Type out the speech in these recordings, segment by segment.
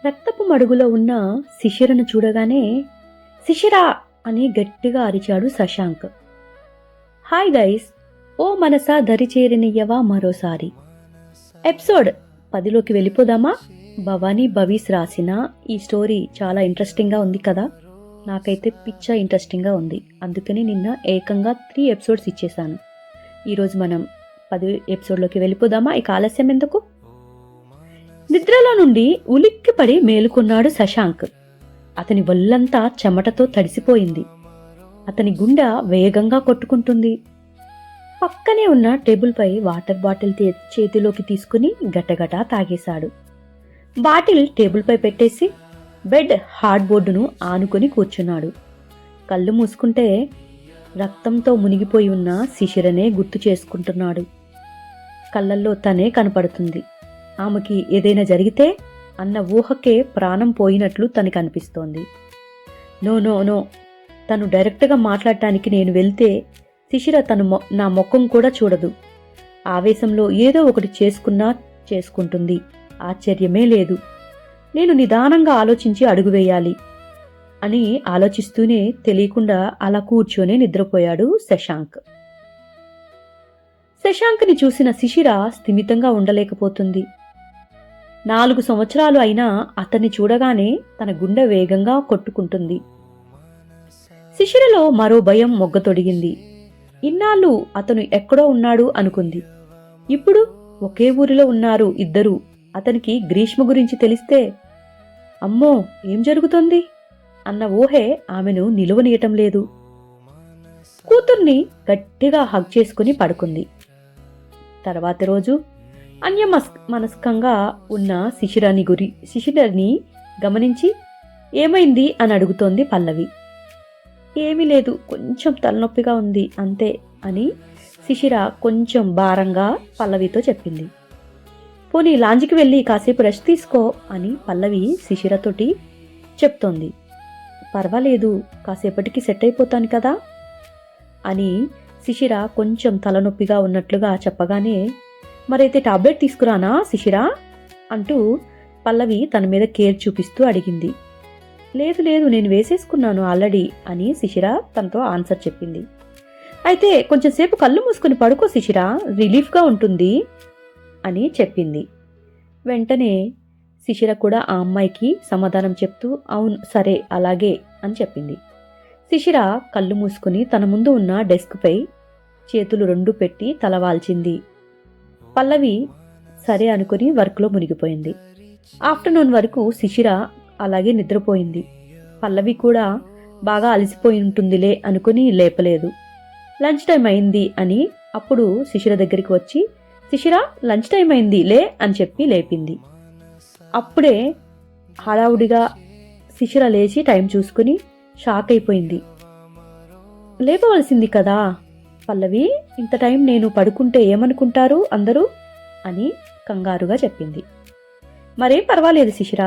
రక్తపు మడుగులో ఉన్న శిశిరను చూడగానే శిశిరా అని గట్టిగా అరిచాడు శశాంక్. హాయ్ గైస్, ఓ మనసా దరిచేరనియ్యవా మరోసారి. ఎపిసోడ్ 10లోకి వెళ్ళిపోదామా? భవానీ భవీస్ రాసిన ఈ స్టోరీ చాలా ఇంట్రెస్టింగ్గా ఉంది కదా. నాకైతే పిచ్చ ఇంట్రెస్టింగ్గా ఉంది. అందుకని నిన్న ఏకంగా 3 ఎపిసోడ్స్ ఇచ్చేశాను. ఈరోజు మనం 10 ఎపిసోడ్లోకి వెళ్ళిపోదామా? ఇక ఆలస్యం ఎందుకు? నిద్రలో నుండి ఉలిక్కిపడి మేలుకున్నాడు శశాంక్. అతని ఒళ్ళంతా చెమటతో తడిసిపోయింది. అతని గుండె వేగంగా కొట్టుకుంటుంది. పక్కనే ఉన్న టేబుల్పై వాటర్ బాటిల్ చేతిలోకి తీసుకుని గటగటా తాగేశాడు. బాటిల్ టేబుల్పై పెట్టేసి బెడ్ హార్డ్ బోర్డును ఆనుకొని కూర్చున్నాడు. కళ్ళు మూసుకుంటే రక్తంతో మునిగిపోయి ఉన్న శిశిరనే గుర్తు చేసుకుంటున్నాడు. కళ్ళల్లో తనే కనపడుతుంది. ఆమెకి ఏదైనా జరిగితే అన్న ఊహకే ప్రాణం పోయినట్లు తనకి అనిపిస్తోంది. నో నో నో, తను డైరెక్ట్గా మాట్లాడటానికి నేను వెళ్తే శిశిర నా ముఖం కూడా చూడదు. ఆవేశంలో ఏదో ఒకటి చేసుకుంటుంది. ఆశ్చర్యమే లేదు. నేను నిదానంగా ఆలోచించి అడుగు వేయాలి అని ఆలోచిస్తూనే తెలియకుండా అలా కూర్చొని నిద్రపోయాడు శశాంక్. శశాంక్ని చూసిన శిశిర స్థిమితంగా ఉండలేకపోతుంది. 4 సంవత్సరాలు అయినా అతన్ని చూడగానే తన గుండె వేగంగా కొట్టుకుంటుంది. శిశిరలో మరో భయం మొగ్గతొడిగింది. ఇన్నాళ్ళు అతను ఎక్కడో ఉన్నాడు అనుకుంది. ఇప్పుడు ఒకే ఊరిలో ఉన్నారు ఇద్దరు. అతనికి గ్రీష్మ గురించి తెలిస్తే అమ్మో ఏం జరుగుతోంది అన్న ఊహే ఆమెను నిలువనీయటం లేదు. కూతుర్ని గట్టిగా హగ్ చేసుకుని పడుకుంది. తర్వాతి రోజు మనస్కంగా ఉన్న శిశిరని గమనించి ఏమైంది అని అడుగుతోంది పల్లవి. ఏమీ లేదు, కొంచెం తలనొప్పిగా ఉంది అంతే అని శిశిర కొంచెం భారంగా పల్లవితో చెప్పింది. పోనీ లాంజ్కి వెళ్ళి కాసేపు రెస్ట్ తీసుకో అని పల్లవి శిశిరతోటి చెప్తోంది. పర్వాలేదు, కాసేపటికి సెట్ అయిపోతాను కదా అని శిశిర కొంచెం తలనొప్పిగా ఉన్నట్లుగా చెప్పగానే మరైతే టాబ్లెట్ తీసుకురానా శిశిర అంటూ పల్లవి తన మీద కేర్ చూపిస్తూ అడిగింది. లేదు లేదు, నేను వేసేసుకున్నాను ఆల్రెడీ అని శిశిర తనతో ఆన్సర్ చెప్పింది. అయితే కొంచెం సేపు కళ్ళు మూసుకుని పడుకో శిశిర, రిలీఫ్గా ఉంటుంది అని చెప్పింది. వెంటనే శిశిర కూడా ఆ అమ్మాయికి సమాధానం చెప్తూ అవును సరే అలాగే అని చెప్పింది. శిశిర కళ్ళు మూసుకుని తన ముందు ఉన్న డెస్క్పై చేతులు 2 పెట్టి తలవాల్చింది. పల్లవి సరే అనుకుని వర్క్లో మునిగిపోయింది. ఆఫ్టర్నూన్ వరకు శిశిర అలాగే నిద్రపోయింది. పల్లవి కూడా బాగా అలసిపోయి ఉంటుందిలే అనుకుని లేపలేదు. లంచ్ టైం అయింది అని అప్పుడు శిశిర దగ్గరికి వచ్చి శిశిర లంచ్ టైం అయింది లే అని చెప్పి లేపింది. అప్పుడే హడావుడిగా శిశిర లేచి టైం చూసుకుని షాక్ అయిపోయింది. లేపవలసింది కదా పల్లవి, ఇంత టైం నేను పడుకుంటే ఏమనుకుంటారు అందరూ అని కంగారుగా చెప్పింది. మరేం పర్వాలేదు శిశిర,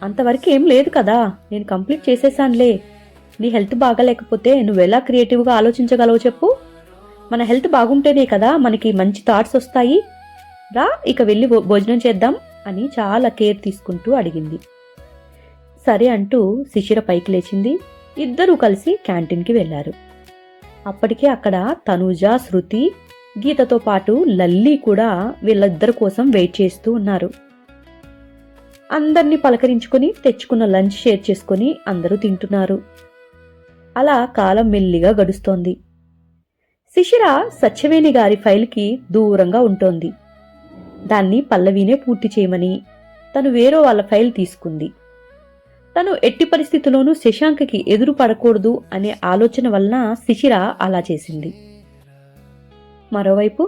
అంతవరకు ఏం లేదు కదా, నేను కంప్లీట్ చేసేసానులే. నీ హెల్త్ బాగాలేకపోతే నువ్వెలా క్రియేటివ్గా ఆలోచించగలవు చెప్పు. మన హెల్త్ బాగుంటేనే కదా మనకి మంచి థాట్స్ వస్తాయి. రా ఇక వెళ్ళి భోజనం చేద్దాం అని చాలా కేర్ తీసుకుంటూ అడిగింది. సరే అంటూ శిశిర పైకి లేచింది. ఇద్దరూ కలిసి క్యాంటీన్కి వెళ్లారు. అప్పటికే అక్కడ తనూజ, శృతి, గీతతో పాటు లల్లి కూడా వీళ్ళిద్దరి కోసం వెయిట్ చేస్తూ ఉన్నారు. అందర్నీ పలకరించుకుని తెచ్చుకున్న లంచ్ షేర్ చేసుకుని అందరూ తింటున్నారు. అలా కాలం మెల్లిగా గడుస్తోంది. శిశిర సత్యవేణి గారి ఫైల్కి దూరంగా ఉంటోంది. దాన్ని పల్లవినే పూర్తి చేయమని తను వేరే వాళ్ళ ఫైల్ తీసుకుంది. తను ఎట్టి పరిస్థితుల్లోనూ శశాంక్కి ఎదురు పడకూడదు అనే ఆలోచన వలన శిశిర అలా చేసింది. మరోవైపు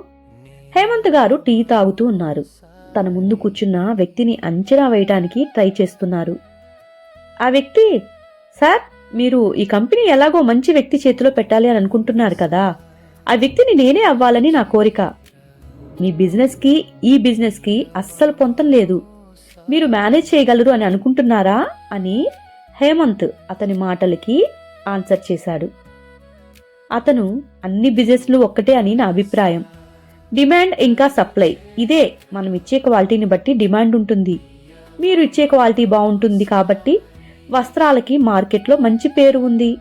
హేమంత్ గారు టీ తాగుతూ ఉన్నారు. తన ముందు కూర్చున్న వ్యక్తిని అంచనా వేయటానికి ట్రై చేస్తున్నారు. ఆ వ్యక్తి, సార్ మీరు ఈ కంపెనీ ఎలాగో మంచి వ్యక్తి చేతిలో పెట్టాలి అని అనుకుంటున్నారు కదా, ఆ వ్యక్తిని నేనే అవ్వాలని నా కోరిక. మీ బిజినెస్కి ఈ బిజినెస్కి అస్సలు పొంతం లేదు. మీరు మేనేజ్ చేయగలరు అని అనుకుంటున్నారా అని హేమంత్ అతని మాటలకి ఆన్సర్ చేశాడు. అతను అన్ని బిజినెస్లు ఒక్కటే అని నా అభిప్రాయం. డిమాండ్ ఇంకా సప్లై, ఇదే మనం ఇచ్చే క్వాలిటీని బట్టి డిమాండ్ ఉంటుంది. మీరు ఇచ్చే క్వాలిటీ బాగుంటుంది కాబట్టి వస్త్రాలకి మార్కెట్లో మంచి పేరు ఉంది.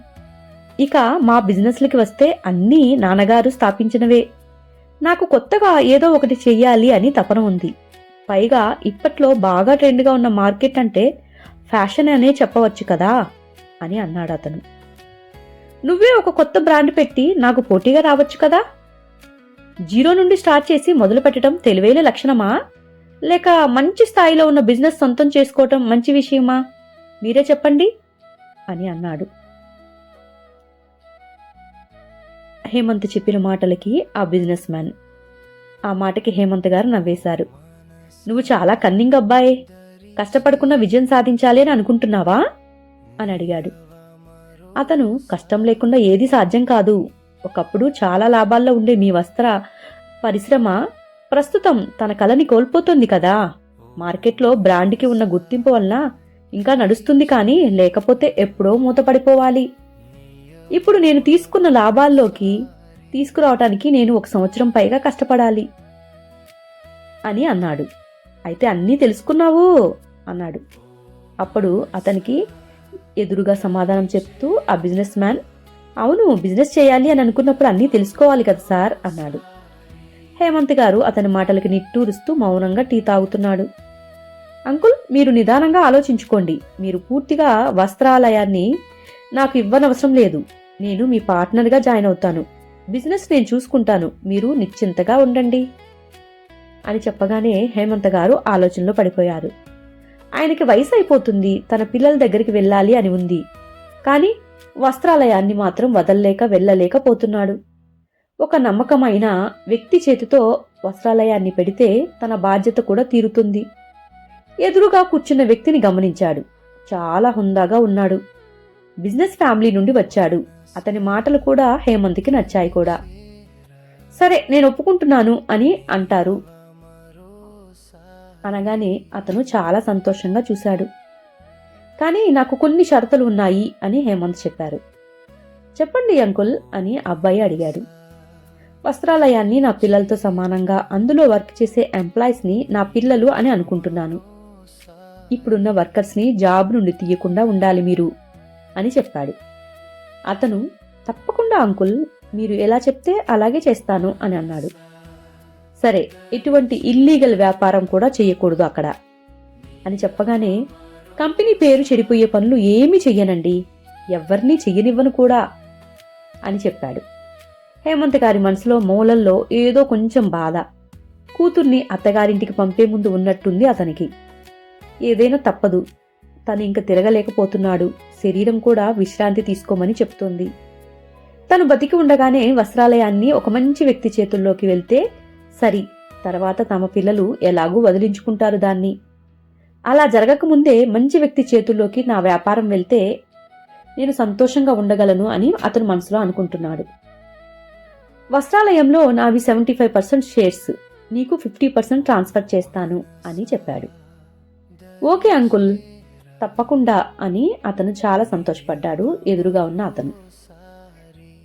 ఇక మా బిజినెస్లకి వస్తే అన్నీ నాన్నగారు స్థాపించినవే. నాకు కొత్తగా ఏదో ఒకటి చెయ్యాలి అని తపన ఉంది. పైగా ఇప్పట్లో బాగా ట్రెండ్గా ఉన్న మార్కెట్ అంటే ఫ్యాషన్ అనే చెప్పవచ్చు కదా అని అన్నాడు అతను. నువ్వే ఒక కొత్త బ్రాండ్ పెట్టి నాకు పోటీగా రావచ్చు కదా. జీరో నుండి స్టార్ట్ చేసి మొదలు పెట్టడం తెలివైన లక్షణమా, లేక మంచి స్థాయిలో ఉన్న బిజినెస్ సొంతం చేసుకోవటం మంచి విషయమా, మీరే చెప్పండి అని అన్నాడు. హేమంత్ చెప్పిన మాటలకి ఆ బిజినెస్ మ్యాన్, ఆ మాటకి హేమంత్ గారు నవ్వేశారు. నువ్వు చాలా కన్నింగ్ అబ్బాయే, కష్టపడకుండా విజయం సాధించాలి అని అనుకుంటున్నావా అని అడిగాడు. అతను, కష్టం లేకుండా ఏది సాధ్యం కాదు. ఒకప్పుడు చాలా లాభాల్లో ఉండే మీ వస్త్ర పరిశ్రమ ప్రస్తుతం తన కళని కోల్పోతుంది కదా. మార్కెట్లో బ్రాండ్కి ఉన్న గుర్తింపు వలన ఇంకా నడుస్తుంది, కానీ లేకపోతే ఎప్పుడో మూతపడిపోవాలి. ఇప్పుడు నేను తీసుకున్న లాభాల్లోకి తీసుకురావటానికి నేను 1 సంవత్సరం పైగా కష్టపడాలి అని అన్నాడు. అయితే అన్నీ తెలుసుకున్నావు అన్నాడు. అప్పుడు అతనికి ఎదురుగా సమాధానం చెప్తూ ఆ బిజినెస్ మ్యాన్, అవును, బిజినెస్ చేయాలి అని అనుకున్నప్పుడు అన్నీ తెలుసుకోవాలి కదా సార్ అన్నాడు. హేమంత్ గారు అతని మాటలకి నిట్టూరుస్తూ మౌనంగా టీ తాగుతున్నాడు. అంకుల్, మీరు నిదానంగా ఆలోచించుకోండి. మీరు పూర్తిగా వస్త్రాలయాన్ని నాకు ఇవ్వనవసరం లేదు. నేను మీ పార్ట్నర్గా జాయిన్ అవుతాను. బిజినెస్ నేను చూసుకుంటాను. మీరు నిశ్చింతగా ఉండండి అని చెప్పగానే హేమంత్ గారు ఆలోచనలో పడిపోయారు. ఆయనకి వయసు అయిపోతుంది, తన పిల్లల దగ్గరికి వెళ్ళాలి అని ఉంది. కానీ వస్త్రాలయాన్ని మాత్రం వదల్లేక వెళ్ళలేకపోతున్నాడు. ఒక నమ్మకమైన వ్యక్తి చేతితో వస్త్రాలయాన్ని పెడితే తన బాధ్యత కూడా తీరుతుంది. ఎదురుగా కూర్చున్న వ్యక్తిని గమనించాడు. చాలా హుందాగా ఉన్నాడు. బిజినెస్ ఫ్యామిలీ నుండి వచ్చాడు. అతని మాటలు కూడా హేమంత్కి నచ్చాయి కూడా. సరే, నేను ఒప్పుకుంటున్నాను అని అంటారు అనగానే అతను చాలా సంతోషంగా చూశాడు. కానీ నాకు కొన్ని షరతులు ఉన్నాయి అని హేమంత్ చెప్పారు. చెప్పండి అంకుల్ అని అబ్బాయి అడిగాడు. వస్త్రాలయాన్ని నా పిల్లలతో సమానంగా అందులో వర్క్ చేసే ఎంప్లాయీస్ని నా పిల్లలు అని అనుకుంటున్నాను. ఇప్పుడున్న వర్కర్స్ని జాబ్ నుండి తీయకుండా ఉండాలి మీరు అని చెప్పాడు. అతను, తప్పకుండా అంకుల్, మీరు ఎలా చెప్తే అలాగే చేస్తాను అని అన్నాడు. సరే, ఎటువంటి ఇల్లీగల్ వ్యాపారం కూడా చేయకూడదు అక్కడ అని చెప్పగానే, కంపెనీ పేరు చెడిపోయే పనులు ఏమీ చెయ్యనండి, ఎవ్వరినీ చెయ్యనివ్వను కూడా అని చెప్పాడు. హేమంత్ గారి మనసులో మూలల్లో ఏదో కొంచెం బాధ. కూతుర్ని అత్తగారింటికి పంపే ముందు ఉన్నట్టుంది అతనికి. ఏదైనా తప్పదు, తను ఇంక తిరగలేకపోతున్నాడు. శరీరం కూడా విశ్రాంతి తీసుకోమని చెప్తోంది. తను బతికి ఉండగానే వస్త్రాలయాన్ని ఒక మంచి వ్యక్తి చేతుల్లోకి వెళ్తే సరి, తర్వాత తమ పిల్లలు ఎలాగూ వదిలించుకుంటారు దాన్ని. అలా జరగకముందే మంచి వ్యక్తి చేతుల్లోకి నా వ్యాపారం వెళ్తే నేను సంతోషంగా ఉండగలను అని అతను మనసులో అనుకుంటున్నాడు. వస్త్రాలయంలో నావి 75% షేర్స్, నీకు 50% ట్రాన్స్ఫర్ చేస్తాను అని చెప్పాడు. ఓకే అంకుల్, తప్పకుండా అని అతను చాలా సంతోషపడ్డాడు. ఎదురుగా ఉన్న అతను,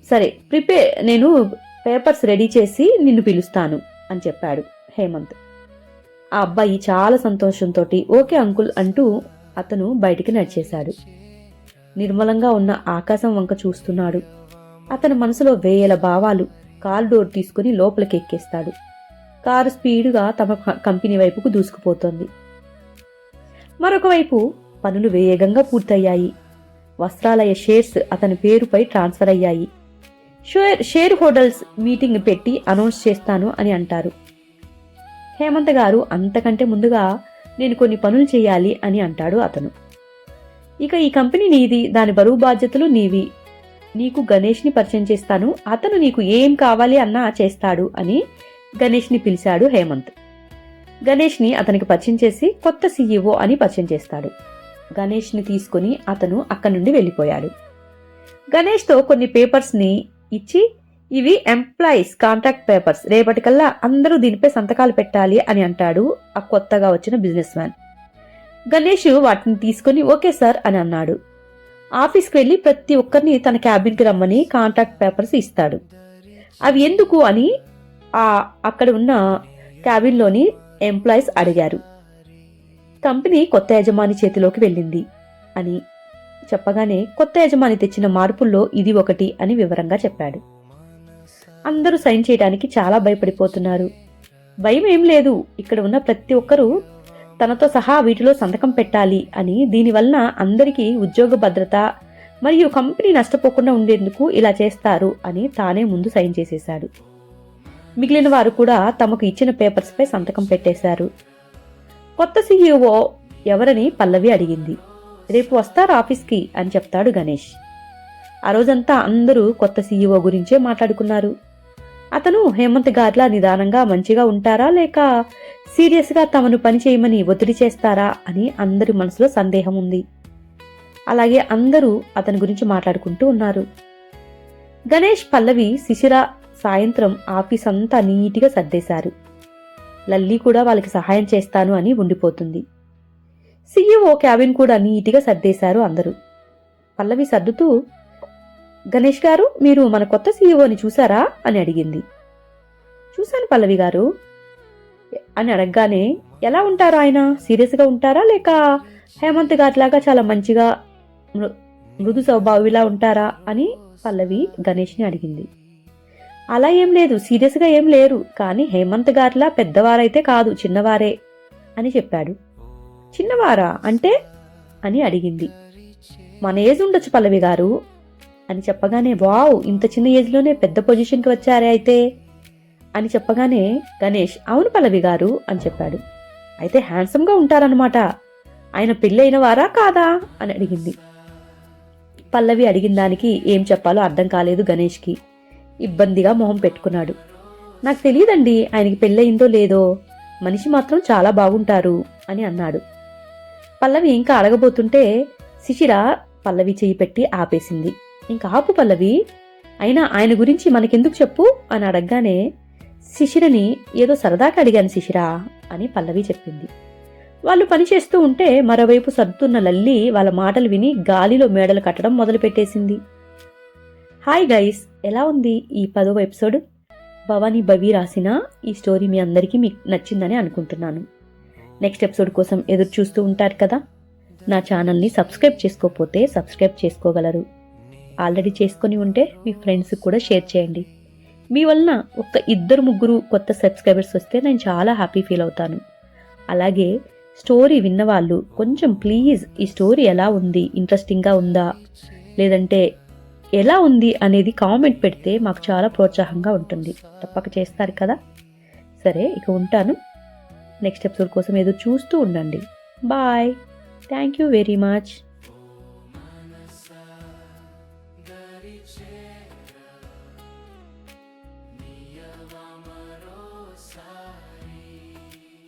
సరే నేను పేపర్స్ రెడీ చేసి నిన్ను పిలుస్తాను అని చెప్పాడు హేమంత్. ఆ అబ్బాయి చాలా సంతోషంతో ఓకే అంకుల్ అంటూ అతను బయటికి నడిచేశాడు. నిర్మలంగా ఉన్న ఆకాశం వంక చూస్తున్నాడు. అతని మనసులో వేల భావాలు. కారు డోర్ తీసుకుని లోపలికి ఎక్కేస్తాడు. కారు స్పీడుగా తమ కంపెనీ వైపుకు దూసుకుపోతోంది. మరొక వైపు పనులు వేగంగా పూర్తయ్యాయి. వస్త్రాలయ షేర్స్ అతని పేరుపై ట్రాన్స్ఫర్ అయ్యాయి. షేర్ హోల్డర్స్ మీటింగ్ పెట్టి అనౌన్స్ చేస్తాను అని అంటారు. హేమంత్ గారు అంతకంటే ముందుగా నేను కొన్ని పనులు చేయాలి అని అంటాడు అతను. ఇక ఈ కంపెనీ నీది, దాని బరువు బాధ్యతలు నీవి. నీకు గణేష్ని పరిచయం చేస్తాను, అతను నీకు ఏం కావాలి అన్నా చేస్తాడు అని గణేష్ని పిలిచాడు హేమంత్. గణేష్ని అతనికి పరిచయం చేసి కొత్త సీఈఓ అని పరిచయం చేస్తాడు. గణేష్ని తీసుకుని అతను అక్కడి నుండి వెళ్ళిపోయాడు. గణేష్తో కొన్ని పేపర్స్ని ఇచ్చి, ఇవి ఎంప్లాయీస్ కాంట్రాక్ట్ పేపర్స్, రేపటికల్లా అందరూ దీనిపై సంతకాలు పెట్టాలి అని అంటాడు ఆ కొత్తగా వచ్చిన బిజినెస్ మ్యాన్. గణేష్ వాటిని తీసుకుని ఓకే సార్ అని అన్నాడు. ఆఫీస్కి వెళ్ళి ప్రతి ఒక్కరిని తన క్యాబిన్కి రమ్మని కాంట్రాక్ట్ పేపర్స్ ఇస్తాడు. అవి ఎందుకు అని అక్కడ ఉన్న క్యాబిన్లోని ఎంప్లాయీస్ అడిగారు. కంపెనీ కొత్త యజమాని చేతిలోకి వెళ్ళింది అని చెప్పగానే కొత్త యజమాని తెచ్చిన మార్పుల్లో ఇది ఒకటి అని వివరంగా చెప్పాడు. అందరూ సైన్ చేయడానికి చాలా భయపడిపోతున్నారు. భయం ఏం లేదు, ఇక్కడ ఉన్న ప్రతి ఒక్కరూ తనతో సహా వీటిలో సంతకం పెట్టాలి అని, దీనివలన అందరికీ ఉద్యోగ భద్రత మరియు కంపెనీ నష్టపోకుండా ఉండేందుకు ఇలా చేస్తారు అని తానే ముందు సైన్ చేసేశాడు. మిగిలిన వారు కూడా తమకు ఇచ్చిన పేపర్స్పై సంతకం పెట్టేశారు. కొత్త సీఈఓ ఎవరని పల్లవి అడిగింది. రేపు వస్తారు ఆఫీస్కి అని చెప్తాడు గణేష్. ఆ రోజంతా అందరూ కొత్త సీఈఓ గురించే మాట్లాడుకున్నారు. అతను హేమంత్ గార్లా నిదానంగా మంచిగా ఉంటారా లేక సీరియస్గా తమను పని చేయమని ఒత్తిడి చేస్తారా అని అందరి మనసులో సందేహం ఉంది. అలాగే అందరూ అతని గురించి మాట్లాడుకుంటూ ఉన్నారు. గణేష్, పల్లవి, శిశిర సాయంత్రం ఆఫీస్ అంతా నీటిగా సర్దేశారు. లల్లి కూడా వాళ్ళకి సహాయం చేస్తాను అని ఉండిపోతుంది. సీఈఓ క్యాబిన్ కూడా నీటిగా సర్దేశారు అందరూ. పల్లవి సర్దుతూ, గణేష్ గారు, మీరు మన కొత్త సీఈఓని చూసారా అని అడిగింది. చూశాను పల్లవి గారు అని అడగగానే, ఎలా ఉంటారు ఆయన? సీరియస్గా ఉంటారా లేక హేమంత్ గారిలాగా చాలా మంచిగా మృదు స్వభావిలా ఉంటారా అని పల్లవి గణేష్ని అడిగింది. అలా ఏం లేదు, సీరియస్గా ఏం లేరు, కానీ హేమంత్ గారిలా పెద్దవారైతే కాదు, చిన్నవారే అని చెప్పాడు. చిన్నవారా అంటే అని అడిగింది. మన ఏజ్ ఉండొచ్చు పల్లవి గారు అని చెప్పగానే, వావ్, ఇంత చిన్న ఏజ్లోనే పెద్ద పొజిషన్కి వచ్చారే అయితే అని చెప్పగానే గణేష్, అవును పల్లవి గారు అని చెప్పాడు. అయితే హ్యాండ్సమ్గా ఉంటారన్నమాట. ఆయన పెళ్ళైన వారా కాదా అని అడిగింది. పల్లవి అడిగిన దానికి ఏం చెప్పాలో అర్థం కాలేదు గణేష్కి. ఇబ్బందిగా మొహం పెట్టుకున్నాడు. నాకు తెలియదండి ఆయనకి పెళ్ళయిందో లేదో, మనిషి మాత్రం చాలా బాగుంటారు అని అన్నాడు. పల్లవి ఇంకా అడగబోతుంటే శిశిర పల్లవి చెయ్యి పెట్టి ఆపేసింది. ఇంకా ఆపు పల్లవి, అయినా ఆయన గురించి మనకెందుకు చెప్పు అని అడగగానే, శిశిరని ఏదో సరదాగా అడిగాను శిశిర అని పల్లవి చెప్పింది. వాళ్ళు పనిచేస్తూ ఉంటే మరోవైపు సర్దుతున్న లల్లి వాళ్ళ మాటలు విని గాలిలో మేడలు కట్టడం మొదలుపెట్టేసింది. హాయ్ గైస్, ఎలా ఉంది ఈ 10వ ఎపిసోడ్? భవానీ భవి రాసిన ఈ స్టోరీ మీ అందరికీ మీకు నచ్చిందని అనుకుంటున్నాను. నెక్స్ట్ ఎపిసోడ్ కోసం ఎదురు చూస్తూ ఉంటారు కదా. నా ఛానల్ని సబ్స్క్రైబ్ చేసుకోకపోతే సబ్స్క్రైబ్ చేసుకోగలరు. ఆల్రెడీ చేసుకొని ఉంటే మీ ఫ్రెండ్స్కి కూడా షేర్ చేయండి. మీ వలన ఒక్క 2-3 కొత్త సబ్స్క్రైబర్స్ వస్తే నేను చాలా హ్యాపీ ఫీల్ అవుతాను. అలాగే స్టోరీ విన్నవాళ్ళు కొంచెం ప్లీజ్ ఈ స్టోరీ ఎలా ఉంది, ఇంట్రెస్టింగ్గా ఉందా లేదంటే ఎలా ఉంది అనేది కామెంట్ పెడితే మాకు చాలా ప్రోత్సాహంగా ఉంటుంది. తప్పక చేస్తారు కదా. సరే, ఇక ఉంటాను. నెక్స్ట్ ఎపిసోడ్ కోసం ఎదురు చూస్తూ ఉండండి. Bye. Thank you very much.